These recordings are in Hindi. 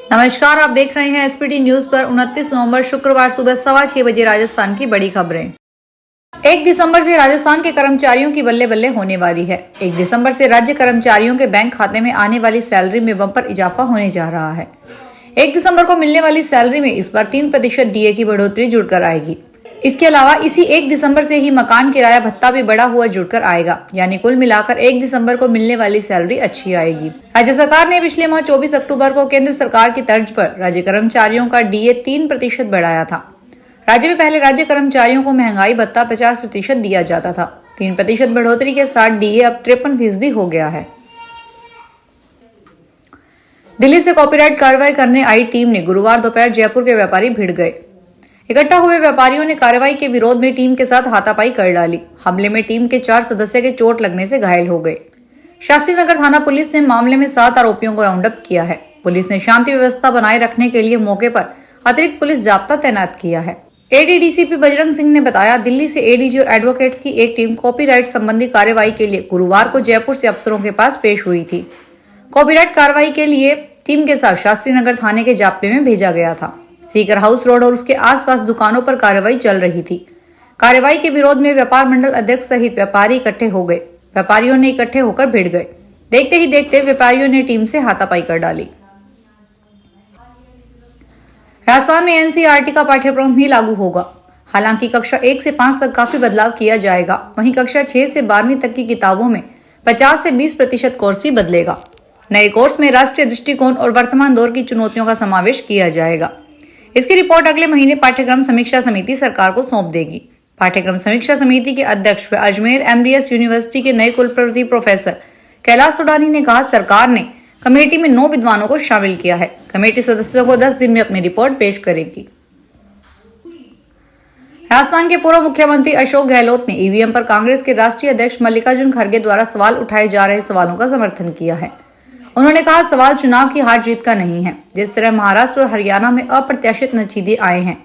नमस्कार, आप देख रहे हैं एसपीटी न्यूज पर 29 नवंबर शुक्रवार सुबह 6:15 बजे राजस्थान की बड़ी खबरें। 1 दिसंबर से राजस्थान के कर्मचारियों की बल्ले बल्ले होने वाली है। 1 दिसंबर से राज्य कर्मचारियों के बैंक खाते में आने वाली सैलरी में बम्पर इजाफा होने जा रहा है। 1 दिसंबर को मिलने वाली सैलरी में इस बार 3% डीए की बढ़ोतरी जुड़कर आएगी। इसके अलावा इसी 1 दिसंबर से ही मकान किराया भत्ता भी बढ़ा हुआ जुड़कर आएगा, यानी कुल मिलाकर 1 दिसंबर को मिलने वाली सैलरी अच्छी आएगी। राज्य सरकार ने पिछले माह 24 अक्टूबर को केंद्र सरकार की तर्ज पर राज्य कर्मचारियों का डीए 3% बढ़ाया था। राज्य में पहले राज्य कर्मचारियों को महंगाई भत्ता 50% दिया जाता था। 3% बढ़ोतरी के साथ डीए अब 53% हो गया है। दिल्ली से कॉपीराइट कार्रवाई करने आई टीम ने गुरुवार दोपहर जयपुर के व्यापारी भिड़ गए। इकट्ठा हुए व्यापारियों ने कार्रवाई के विरोध में टीम के साथ हाथापाई कर डाली। हमले में टीम के 4 सदस्य के चोट लगने से घायल हो गए। शास्त्री नगर थाना पुलिस ने मामले में 7 आरोपियों को राउंड अप किया है। पुलिस ने शांति व्यवस्था बनाए रखने के लिए मौके पर अतिरिक्त पुलिस जाब्ता तैनात किया है। एडीडीसीपी बजरंग सिंह ने बताया, दिल्ली से एडीजी और एडवोकेट्स की एक टीम कॉपीराइट संबंधी कार्रवाई के लिए गुरुवार को जयपुर से अफसरों के पास पेश हुई थी। कॉपीराइट कार्रवाई के लिए टीम के साथ शास्त्री नगर थाने के जाब्ते में भेजा गया था। सीकर हाउस रोड और उसके आसपास दुकानों पर कार्रवाई चल रही थी। कार्रवाई के विरोध में व्यापार मंडल अध्यक्ष सहित व्यापारी इकट्ठे हो गए। व्यापारियों ने इकट्ठे होकर भिड़ गए। देखते ही देखते व्यापारियों ने टीम से हाथापाई कर डाली। राजस्थान में एनसीईआरटी का पाठ्यक्रम ही लागू होगा। हालांकि कक्षा 1 से 5 तक काफी बदलाव किया जाएगा, वहीं कक्षा 6 से 12वीं तक की किताबों में 50 से 20% कोर्स ही बदलेगा। नए कोर्स में राष्ट्रीय दृष्टिकोण और वर्तमान दौर की चुनौतियों का समावेश किया जाएगा। इसकी रिपोर्ट अगले महीने पाठ्यक्रम समीक्षा समिति सरकार को सौंप देगी। पाठ्यक्रम समीक्षा समिति के अध्यक्ष व अजमेर एमबीएस यूनिवर्सिटी के नए कुलपति प्रोफेसर कैलाश सोडानी ने कहा, सरकार ने कमेटी में 9 विद्वानों को शामिल किया है। कमेटी सदस्यों को 10 दिन में अपनी रिपोर्ट पेश करेगी। राजस्थान के पूर्व मुख्यमंत्री अशोक गहलोत ने ईवीएम पर कांग्रेस के राष्ट्रीय अध्यक्ष मल्लिकार्जुन खड़गे द्वारा सवाल उठाए जा रहे सवालों का समर्थन किया है। उन्होंने कहा, सवाल चुनाव की हार जीत का नहीं है। जिस तरह महाराष्ट्र और हरियाणा में अप्रत्याशित नतीजे आए हैं,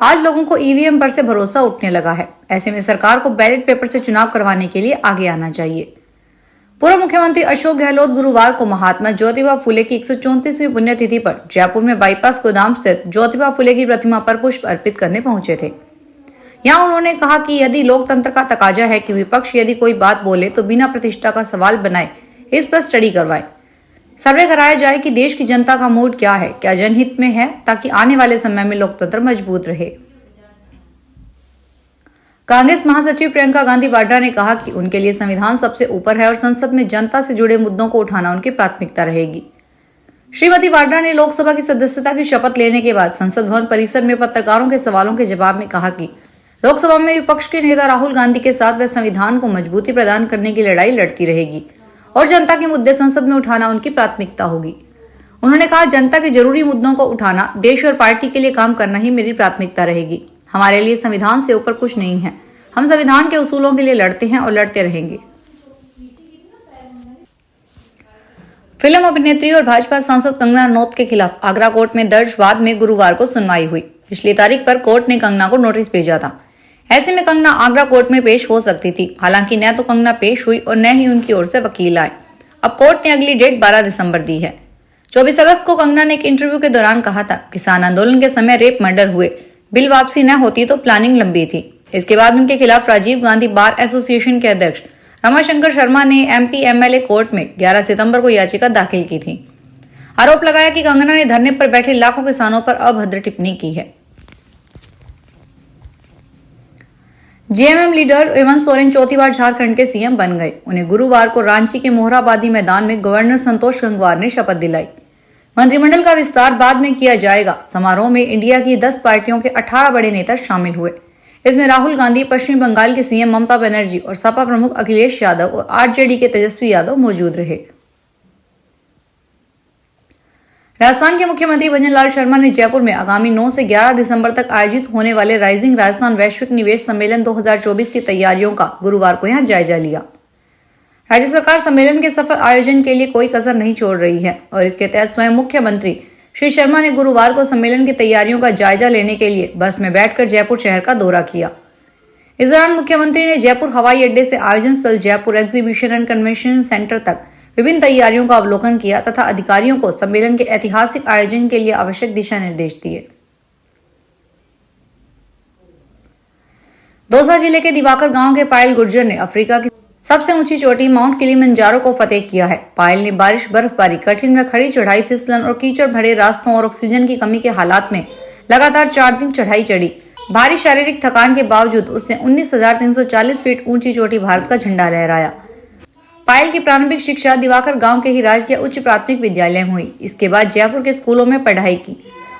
आज लोगों को ईवीएम पर से भरोसा उठने लगा है। ऐसे में सरकार को बैलेट पेपर से चुनाव करवाने के लिए आगे आना चाहिए। पूर्व मुख्यमंत्री अशोक गहलोत गुरुवार को महात्मा ज्योतिबा फुले की 134वीं पुण्यतिथि पर जयपुर में बाईपास गोदाम स्थित ज्योतिबा फुले की प्रतिमा पर पुष्प अर्पित करने पहुंचे थे। यहाँ उन्होंने कहा कि यदि लोकतंत्र का तकाजा है कि विपक्ष यदि कोई बात बोले तो बिना प्रतिष्ठा का सवाल बनाए इस पर स्टडी करवाए, सर्वे कराया जाए कि देश की जनता का मूड क्या है, क्या जनहित में है, ताकि आने वाले समय में लोकतंत्र मजबूत रहे। कांग्रेस महासचिव प्रियंका गांधी वाड्रा ने कहा कि उनके लिए संविधान सबसे ऊपर है और संसद में जनता से जुड़े मुद्दों को उठाना उनकी प्राथमिकता रहेगी। श्रीमती वाड्रा ने लोकसभा की सदस्यता की शपथ लेने के बाद संसद भवन परिसर में पत्रकारों के सवालों के जवाब में कहा कि लोकसभा में विपक्ष के नेता राहुल गांधी के साथ वह संविधान को मजबूती प्रदान करने की लड़ाई लड़ती रहेगी और जनता के मुद्दे संसद में उठाना उनकी प्राथमिकता होगी। उन्होंने कहा, जनता के जरूरी मुद्दों को उठाना, देश और पार्टी के लिए काम करना ही मेरी प्राथमिकता रहेगी। हमारे लिए संविधान से ऊपर कुछ नहीं है। हम संविधान के उसूलों के लिए लड़ते हैं और लड़ते रहेंगे। फिल्म अभिनेत्री और भाजपा सांसद कंगना रनौत के खिलाफ आगरा कोर्ट में दर्ज वाद में गुरुवार को सुनवाई हुई। पिछली तारीख पर कोर्ट ने कंगना को नोटिस भेजा था। ऐसे में कंगना आगरा कोर्ट में पेश हो सकती थी। हालांकि न तो कंगना पेश हुई और न ही उनकी ओर से वकील आए। अब कोर्ट ने अगली डेट 12 दिसंबर दी है। 24 अगस्त को कंगना ने एक इंटरव्यू के दौरान कहा था, किसान आंदोलन के समय रेप मर्डर हुए, बिल वापसी न होती तो प्लानिंग लंबी थी। इसके बाद उनके खिलाफ राजीव गांधी बार एसोसिएशन के अध्यक्ष रमाशंकर शर्मा ने एमपी एमएलए कोर्ट में 11 सितंबर को याचिका दाखिल की थी। आरोप लगाया कि कंगना ने धरने पर बैठे लाखों किसानों पर अभद्र टिप्पणी की है। जेएमएम लीडर हेमंत सोरेन चौथी बार झारखंड के सीएम बन गए। उन्हें गुरुवार को रांची के मोहराबादी मैदान में गवर्नर संतोष गंगवार ने शपथ दिलाई। मंत्रिमंडल का विस्तार बाद में किया जाएगा। समारोह में इंडिया की 10 पार्टियों के 18 बड़े नेता शामिल हुए। इसमें राहुल गांधी, पश्चिम बंगाल के सीएम ममता बनर्जी और सपा प्रमुख अखिलेश यादव और आरजेडी के तेजस्वी यादव मौजूद रहे। राजस्थान के मुख्यमंत्री भजनलाल शर्मा ने जयपुर में आगामी 9 से 11 दिसंबर तक आयोजित होने वाले राइजिंग राजस्थान वैश्विक निवेश सम्मेलन 2024 की तैयारियों का गुरुवार को यहां जायजा लिया। राज्य सरकार सम्मेलन के सफल आयोजन के लिए कोई कसर नहीं छोड़ रही है और इसके तहत स्वयं मुख्यमंत्री श्री शर्मा ने गुरुवार को सम्मेलन की तैयारियों का जायजा लेने के लिए बस में बैठकर जयपुर शहर का दौरा किया। इस दौरान मुख्यमंत्री ने जयपुर हवाई अड्डे से आयोजन स्थल Jaipur exhibition and convention centre तक विभिन्न तैयारियों का अवलोकन किया तथा अधिकारियों को सम्मेलन के ऐतिहासिक आयोजन के लिए आवश्यक दिशा निर्देश दिए। दौसा जिले के दिवाकर गांव के पायल गुर्जर ने अफ्रीका की सबसे ऊंची चोटी माउंट किलिमंजारो को फतेह किया है। पायल ने बारिश, बर्फबारी, कठिन व खड़ी चढ़ाई, फिसलन और कीचड़ भरे रास्तों और ऑक्सीजन की कमी के हालात में लगातार 4 दिन चढ़ाई चढ़ी। भारी शारीरिक थकान के बावजूद उसने 19,340 फीट ऊंची चोटी भारत का झंडा लहराया। पायल की प्रारंभिक शिक्षा दिवाकर गांव के ही राजकीय उच्च प्राथमिक विद्यालय में हुई। इसके बाद जयपुर के स्कूलों में पढ़ाई की।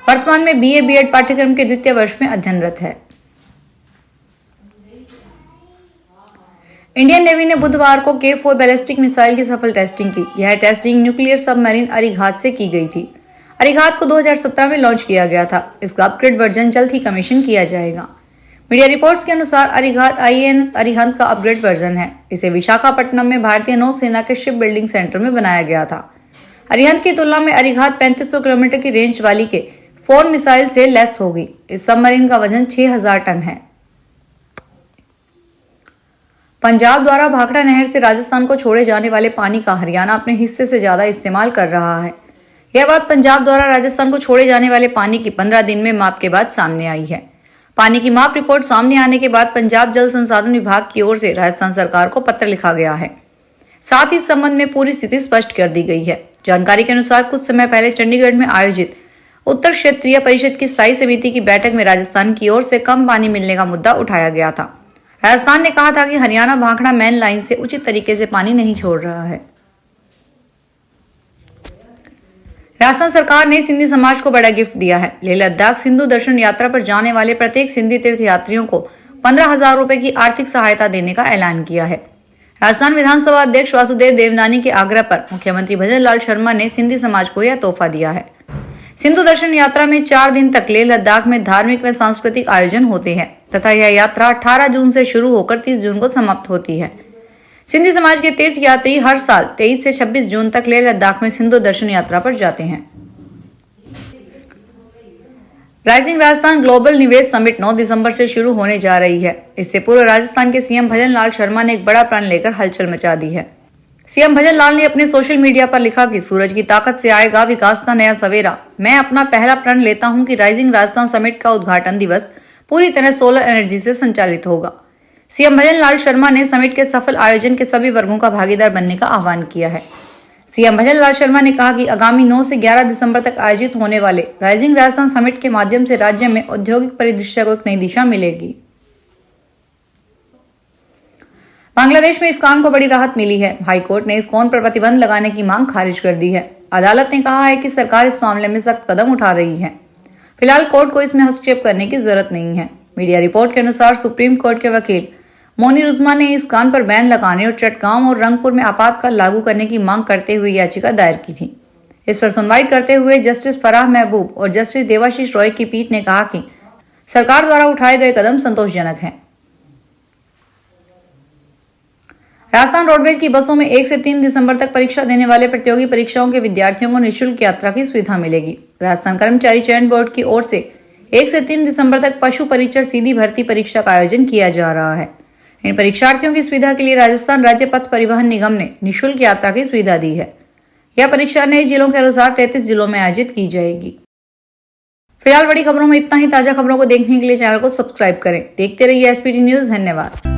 वर्तमान में BA BEd पाठ्यक्रम के द्वितीय वर्ष में अध्ययनरत है। इंडियन नेवी ने बुधवार को K4 बैलिस्टिक मिसाइल की सफल टेस्टिंग की। यह टेस्टिंग न्यूक्लियर सबमरीन अरिघात से की गई थी। अरिघात को 2017 में लॉन्च किया गया था। इसका अपग्रेड वर्जन जल्द ही कमीशन किया जाएगा। मीडिया रिपोर्ट्स के अनुसार अरिघात IANS अरिहंत का अपग्रेड वर्जन है। इसे विशाखापट्टनम में भारतीय नौसेना के शिप बिल्डिंग सेंटर में बनाया गया था। अरिहंत की तुलना में अरिघात 3500 किलोमीटर की रेंज वाली के 4 मिसाइल से लेस होगी। इस सबमरीन का वजन 6000 टन है। पंजाब द्वारा भाखड़ा नहर से राजस्थान को छोड़े जाने वाले पानी का हरियाणा अपने हिस्से से ज्यादा इस्तेमाल कर रहा है। यह बात पंजाब द्वारा राजस्थान को छोड़े जाने वाले पानी की 15 दिन में माप के बाद सामने आई है। पानी की माप रिपोर्ट सामने आने के बाद पंजाब जल संसाधन विभाग की ओर से राजस्थान सरकार को पत्र लिखा गया है। साथ ही इस संबंध में पूरी स्थिति स्पष्ट कर दी गई है। जानकारी के अनुसार कुछ समय पहले चंडीगढ़ में आयोजित उत्तर क्षेत्रीय परिषद की स्थायी समिति की बैठक में राजस्थान की ओर से कम पानी मिलने का मुद्दा उठाया गया था। राजस्थान ने कहा था कि हरियाणा भाखड़ा मेन लाइन से उचित तरीके से पानी नहीं छोड़ रहा है। राजस्थान सरकार ने सिंधी समाज को बड़ा गिफ्ट दिया है। लेह लद्दाख सिंधु दर्शन यात्रा पर जाने वाले प्रत्येक सिंधी तीर्थ यात्रियों को 15,000 रुपए की आर्थिक सहायता देने का ऐलान किया है। राजस्थान विधानसभा अध्यक्ष वासुदेव देवनानी के आग्रह पर मुख्यमंत्री भजन लाल शर्मा ने सिंधी समाज को यह तोहफा दिया है। सिंधु दर्शन यात्रा में 4 दिन तक लेह लद्दाख में धार्मिक व सांस्कृतिक आयोजन होते हैं तथा यह यात्रा 18 जून से शुरू होकर 30 जून को समाप्त होती है। सिंधी समाज के तीर्थ यात्री हर साल 23 से 26 जून तक लेह लद्दाख में सिंधु दर्शन यात्रा पर जाते हैं। राइजिंग राजस्थान ग्लोबल निवेश समिट 9 दिसंबर से शुरू होने जा रही है। इससे पूर्व राजस्थान के CM भजन लाल शर्मा ने एक बड़ा प्रण लेकर हलचल मचा दी है। CM भजन लाल ने अपने सोशल मीडिया पर लिखा कि सूरज की ताकत से आएगा विकास का नया सवेरा। मैं अपना पहला प्रण लेता हूं कि राइजिंग राजस्थान समिट का उद्घाटन दिवस पूरी तरह सोलर एनर्जी से संचालित होगा। CM भजन लाल शर्मा ने समिट के सफल आयोजन के सभी वर्गों का भागीदार बनने का आह्वान किया है। CM भजन लाल शर्मा ने कहा कि आगामी 9 से 11 दिसंबर तक आयोजित होने वाले राइजिंग राजस्थान समिट के माध्यम से राज्य में औद्योगिक परिदृश्य को एक नई दिशा मिलेगी। बांग्लादेश में इस्कॉन को बड़ी राहत मिली है। हाईकोर्ट ने इस्कॉन पर प्रतिबंध लगाने की मांग खारिज कर दी है। अदालत ने कहा है कि सरकार इस मामले में सख्त कदम उठा रही है। फिलहाल कोर्ट को इसमें हस्तक्षेप करने की जरूरत नहीं है। मीडिया रिपोर्ट के अनुसार सुप्रीम कोर्ट के वकील मोनीर उस्मान ने इस्कॉन पर बैन लगाने और चटगांव और रंगपुर में आपातकाल लागू करने की मांग करते हुए याचिका दायर की थी। इस पर सुनवाई करते हुए जस्टिस फराह महबूब और जस्टिस देवाशीष रॉय की पीठ ने कहा कि सरकार द्वारा उठाए गए कदम संतोषजनक हैं। राजस्थान रोडवेज की बसों में 1 से 3 दिसंबर तक परीक्षा देने वाले प्रतियोगी परीक्षाओं के विद्यार्थियों को निःशुल्क यात्रा की सुविधा मिलेगी। राजस्थान कर्मचारी चयन बोर्ड की ओर से 1 से 3 दिसंबर तक पशु परिचर सीधी भर्ती परीक्षा का आयोजन किया जा रहा है। इन परीक्षार्थियों की सुविधा के लिए राजस्थान राज्य पथ परिवहन निगम ने निःशुल्क यात्रा की सुविधा दी है। यह परीक्षा नए जिलों के अनुसार 33 जिलों में आयोजित की जाएगी। फिलहाल बड़ी खबरों में इतना ही। ताजा खबरों को देखने के लिए चैनल को सब्सक्राइब करें। देखते रहिए SPT न्यूज। धन्यवाद।